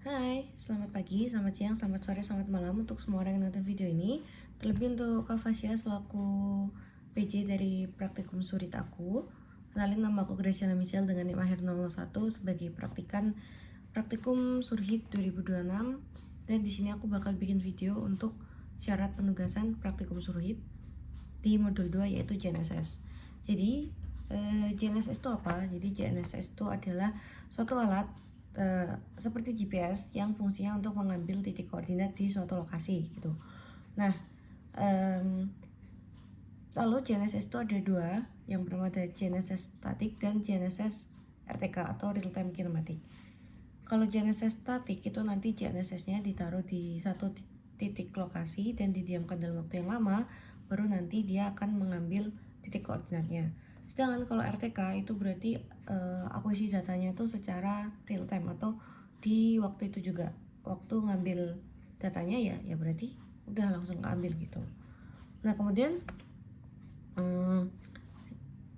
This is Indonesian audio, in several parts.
Hai, selamat pagi, selamat siang, selamat sore, selamat malam untuk semua orang yang nonton video ini. Terlebih untuk Kak Fasya selaku PJ dari praktikum surit aku. Kenalin, nama aku Graciana Michelle dengan NIM akhir 001 sebagai praktikum surhid 2026. Dan di sini aku bakal bikin video untuk syarat penugasan praktikum surhid di modul 2 yaitu JNSS. Jadi JNSS itu apa? Jadi JNSS itu adalah suatu alat seperti GPS yang fungsinya untuk mengambil titik koordinat di suatu lokasi gitu. Nah, lalu GNSS itu ada dua. Yang pertama ada GNSS statik dan GNSS RTK atau real time kinematic. Kalau GNSS statik itu nanti GNSS-nya ditaruh di satu titik lokasi dan didiamkan dalam waktu yang lama, baru nanti dia akan mengambil titik koordinatnya. Sedangkan kalau RTK itu berarti akuisisi datanya itu secara real time atau di waktu itu juga. Waktu ngambil datanya ya berarti udah langsung keambil gitu. Nah, kemudian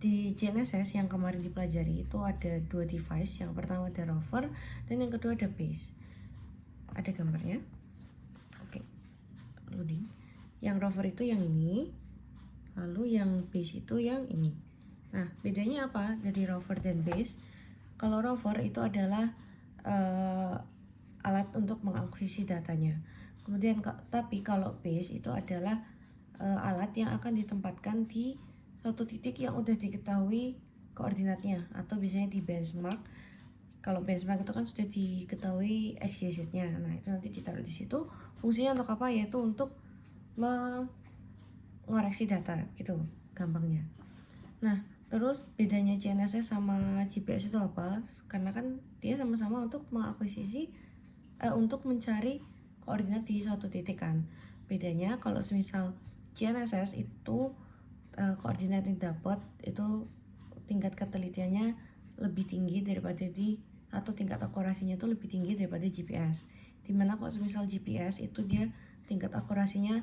di GNSS yang kemarin dipelajari itu ada dua device. Yang pertama ada rover dan yang kedua ada base. Ada gambarnya. Oke, loading. Yang rover itu yang ini, lalu yang base itu yang ini. Nah, bedanya apa dari rover dan base? Kalau rover itu adalah alat untuk mengakuisisi datanya. Kemudian tapi kalau base itu adalah alat yang akan ditempatkan di suatu titik yang udah diketahui koordinatnya atau biasanya di benchmark. Kalau benchmark itu kan sudah diketahui XYZ-nya. Nah, itu nanti ditaruh di situ. Fungsinya untuk apa? Yaitu untuk mengoreksi data gitu gampangnya. Nah, terus bedanya GNSS sama GPS itu apa? Karena kan dia sama-sama untuk mengakuisisi untuk mencari koordinat di suatu titik kan. Bedanya kalau semisal GNSS itu koordinat yang dapat itu tingkat ketelitiannya lebih tinggi daripada atau tingkat akurasinya itu lebih tinggi daripada GPS. Dimana kalau semisal GPS itu dia tingkat akurasinya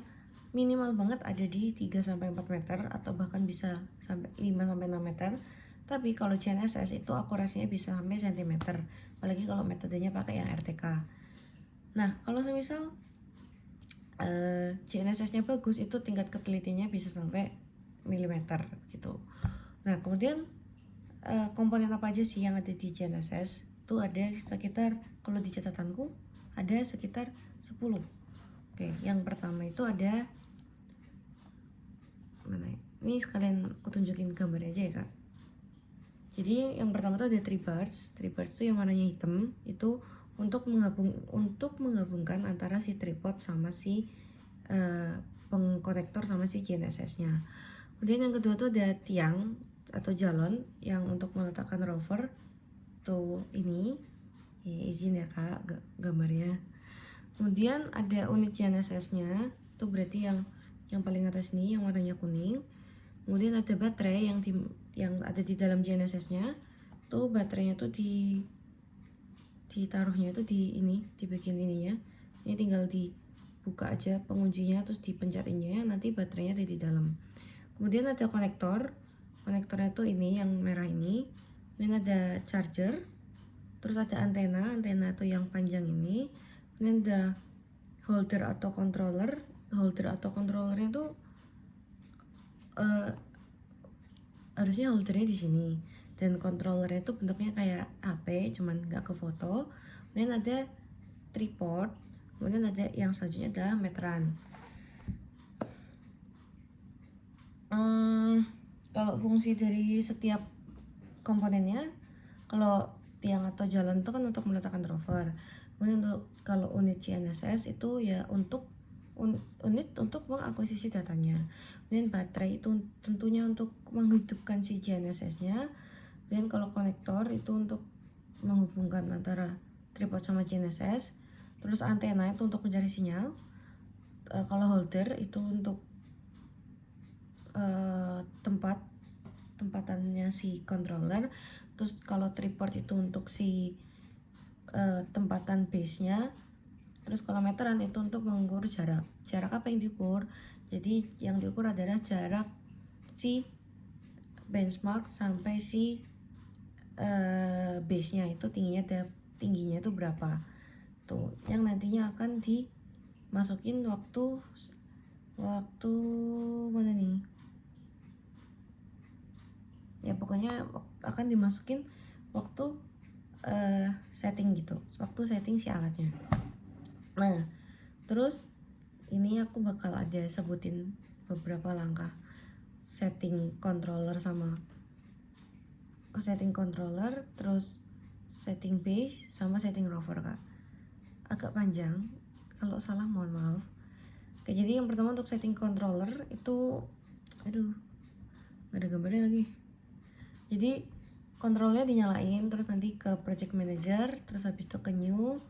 minimal banget ada di 3-4 meter atau bahkan bisa sampai 5-6 meter. Tapi kalau GNSS itu akurasinya bisa sampai cm, apalagi kalau metodenya pakai yang RTK. Nah, kalau semisal GNSS-nya bagus, itu tingkat ketelitiannya bisa sampai milimeter gitu. Nah, kemudian komponen apa aja sih yang ada di GNSS? Itu ada sekitar, kalau di catatanku ada sekitar 10. Oke, yang pertama itu ada mana ya? Ini sekalian aku tunjukin gambarnya aja ya, Kak. Jadi yang pertama itu ada tribars. Tribars itu yang warnanya hitam, itu untuk menggabungkan antara si tripod sama si pengkonektor sama si GNSS-nya. Kemudian yang kedua tuh ada tiang atau jalon yang untuk meletakkan rover. Tuh ini, ya, izin ya Kak gambarnya. Kemudian ada unit GNSS-nya, itu berarti yang paling atas nih yang warnanya kuning. Kemudian ada baterai yang ada di dalam GNSS-nya. Tuh baterainya tuh ditaruhnya itu di bagian ininya. Ini tinggal dibuka aja penguncinya terus dipencet ininya, nanti baterainya ada di dalam. Kemudian ada konektor. Konektornya tuh ini yang merah ini. Kemudian ada charger. Terus ada antena tuh yang panjang ini. Kemudian ada holder atau controller. Holder atau controllernya tuh harusnya holdernya di sini, dan controllernya itu bentuknya kayak HP cuman nggak ke foto. Kemudian ada tripod. Kemudian ada yang selanjutnya adalah meteran. Kalau fungsi dari setiap komponennya, kalau tiang atau jalan itu kan untuk meletakkan rover. Kemudian kalau unit GNSS itu ya untuk unit untuk mengakuisisi datanya. Kemudian baterai itu tentunya untuk menghidupkan si GNSS-nya. Dan kalau konektor itu untuk menghubungkan antara tripod sama GNSS. Terus antena itu untuk mencari sinyal. Kalau holder itu untuk tempatannya si controller. Terus kalau tripod itu untuk si tempatan base-nya. Terus kalau meteran itu untuk mengukur jarak apa yang diukur. Jadi yang diukur adalah jarak si benchmark sampai si base-nya itu tingginya itu berapa gitu, yang nantinya akan dimasukin waktu mana nih ya, pokoknya akan dimasukin waktu setting gitu, waktu setting si alatnya. Nah terus ini aku bakal ada sebutin beberapa langkah setting controller terus setting base sama setting rover kak. Agak panjang, kalau salah mohon maaf. Oke, jadi yang pertama untuk setting controller itu, aduh gak ada gambarnya lagi. Jadi kontrolnya dinyalain, terus nanti ke project manager, terus habis itu ke new,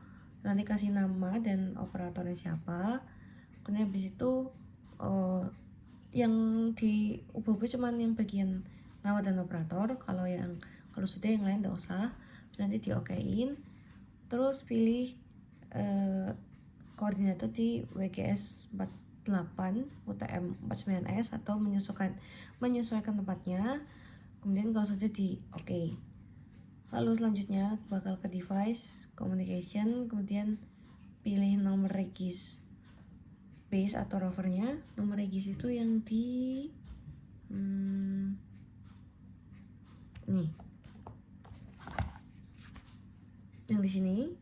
nanti kasih nama dan operatornya siapa. Kemudian habis itu yang diubah-ubah cuman yang bagian nama dan operator. Kalau sudah yang lain gak usah. Terus nanti di okein, terus pilih koordinator di WGS 48 UTM 49S atau menyesuaikan tempatnya. Kemudian kalau sudah di oke, lalu selanjutnya bakal ke device communication, kemudian pilih nomor regis base atau rovernya. Nomor regis itu yang di nih, yang di sini.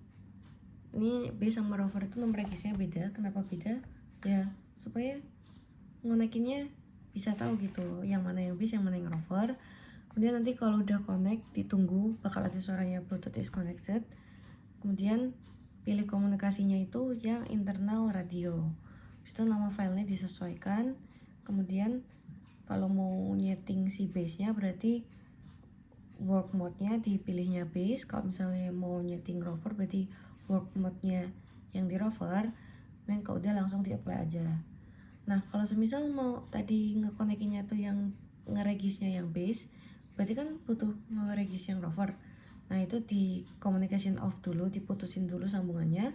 Ini base sama rover itu nomor regisnya beda. Kenapa beda? Ya supaya ngonekinnya bisa tahu gitu, yang mana yang base, yang mana yang rover. Kemudian nanti kalau udah connect, ditunggu bakal ada suaranya Bluetooth is connected. Kemudian pilih komunikasinya itu yang internal radio. Itu nama filenya disesuaikan. Kemudian kalau mau nyeting si base-nya berarti work mode-nya dipilihnya base. Kalau misalnya mau nyeting rover berarti work mode-nya yang di rover. Dan kalau udah langsung di-apply aja. Nah kalau semisal mau tadi ngekonekinya tuh yang ngeregisnya yang base, berarti kan butuh ngeregis yang rover. Nah itu di communication off dulu, diputusin dulu sambungannya,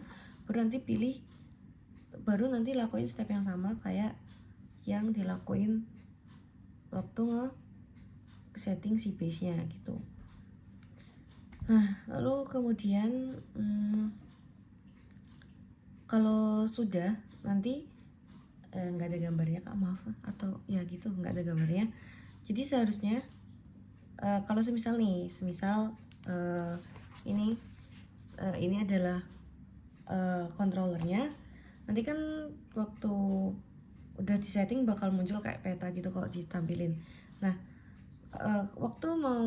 baru nanti lakuin step yang sama kayak yang dilakuin waktu setting si base nya gitu. Nah lalu kemudian kalau sudah nanti nggak ada gambarnya kak, maaf, atau ya gitu nggak ada gambarnya. Jadi seharusnya kalau semisal ini adalah controllernya, nanti kan waktu udah di setting bakal muncul kayak peta gitu kalau ditampilin. Nah waktu mau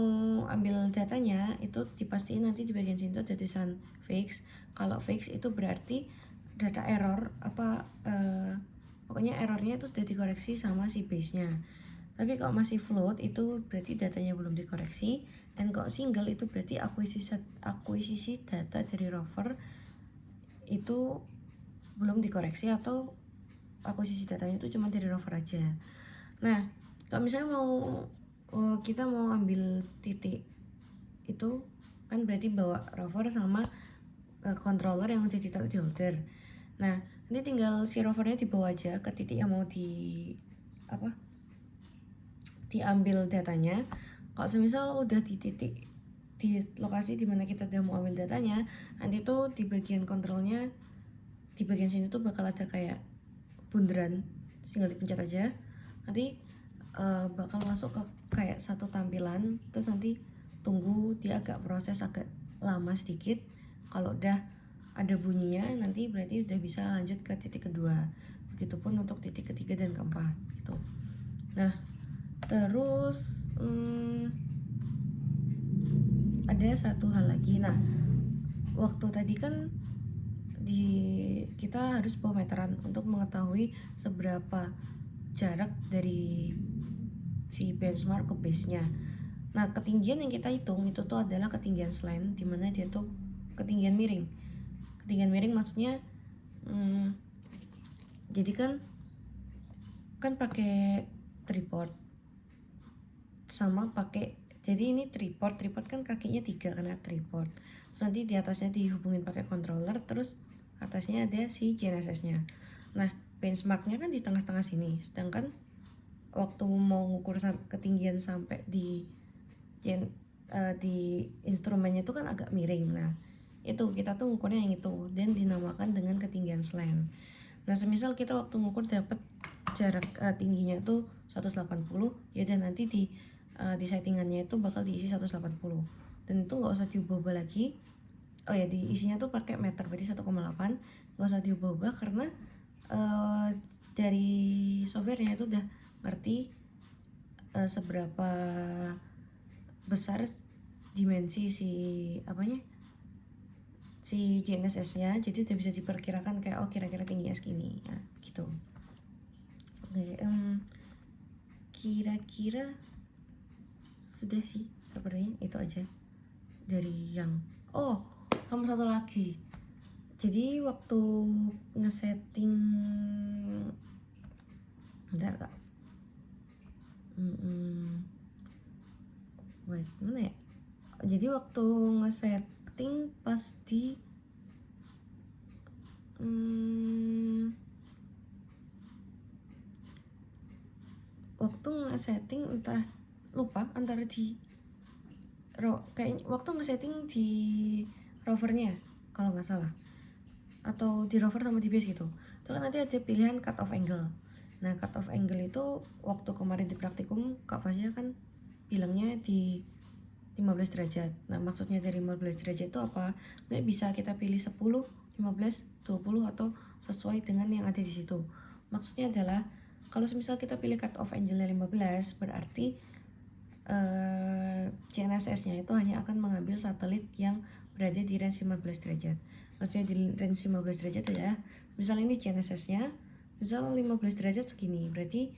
ambil datanya itu dipastiin nanti di bagian sini tuh ada tulisan fix. Kalau fix itu berarti data error pokoknya errornya itu sudah dikoreksi sama si base nya. Tapi kalau masih float itu berarti datanya belum dikoreksi. Dan kalau single itu berarti akuisisi data dari rover itu belum dikoreksi, atau akuisisi datanya itu cuma dari rover aja. Nah kalau misalnya kita mau ambil titik itu kan berarti bawa rover sama controller yang udah ditaruh di holder. Nah ini tinggal si rovernya dibawa aja ke titik yang mau diambil datanya. Kalau semisal udah di titik di lokasi dimana kita udah mau ambil datanya, nanti tuh di bagian kontrolnya, di bagian sini tuh bakal ada kayak bundaran, tinggal dipencet aja. Nanti bakal masuk ke kayak satu tampilan, terus nanti tunggu dia agak proses agak lama sedikit. Kalau udah ada bunyinya nanti berarti udah bisa lanjut ke titik kedua. Begitupun untuk titik ketiga dan keempat gitu. Nah terus ada satu hal lagi. Nah waktu tadi kan kita harus bawa meteran untuk mengetahui seberapa jarak dari si benchmark ke base nya. Nah ketinggian yang kita hitung itu tuh adalah ketinggian slant, dimana dia tuh ketinggian miring. Ketinggian miring maksudnya jadi kan pakai tripod sama pakai, jadi ini tripod kan kakinya 3 karena tripod. Terus nanti di atasnya dihubungin pakai controller, terus atasnya ada si GNSS nya. Nah benchmarknya kan di tengah-tengah sini, sedangkan waktu mau ngukur ketinggian sampai di instrumennya itu kan agak miring. Nah itu kita tuh ngukurnya yang itu dan dinamakan dengan ketinggian slant. Nah semisal kita waktu ngukur dapat jarak tingginya tuh 180, ya dan nanti di settingannya itu bakal diisi 180 dan itu nggak usah diubah-ubah lagi. Oh ya, di isinya tuh pakai meter, berarti 1,8, nggak usah diubah-ubah karena dari softwarenya itu udah ngerti seberapa besar dimensi si GNSS-nya, jadi udah bisa diperkirakan kayak oh kira-kira tingginya segini ya gitu. Oke, kira-kira sudah sih sepertinya itu aja dari yang sama satu lagi. Jadi waktu ngesetting bentar kak, wait mana ya? Jadi waktu ngesetting pas di waktu ngesetting entah lupa antara di kayak waktu ngesetting di rovernya kalau nggak salah, atau di rover sama di base gitu, itu kan nanti ada pilihan cut off angle. Nah cut off angle itu waktu kemarin di praktikum Kak Fasya kan bilangnya di 15 derajat. Nah maksudnya dari 15 derajat itu apa? Nggak bisa kita pilih 10, 15, 20 atau sesuai dengan yang ada di situ. Maksudnya adalah kalau misal kita pilih cut off angle-nya 15, berarti GNSS-nya itu hanya akan mengambil satelit yang berada di range 15 derajat. Maksudnya di range 15 derajat ya. Misalnya ini GNSS-nya, misal 15 derajat segini, berarti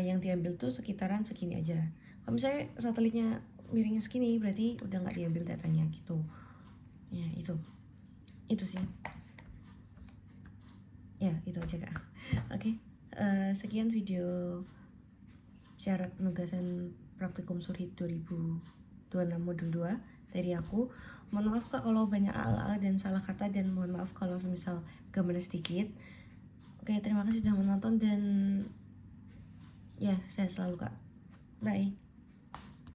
yang diambil tuh sekitaran segini aja. Kalau misalnya satelitnya miringnya segini, berarti udah nggak diambil datanya gitu. Ya itu sih. Ya itu aja kak. Oke, sekian video syarat penugasan praktikum Surhid 2026 modul 2 dari aku. Mohon maaf kak kalau banyak ala-ala dan salah kata, dan mohon maaf kalau semisal gambarnya sedikit. Oke, terima kasih sudah menonton dan ya sehat selalu kak. Bye.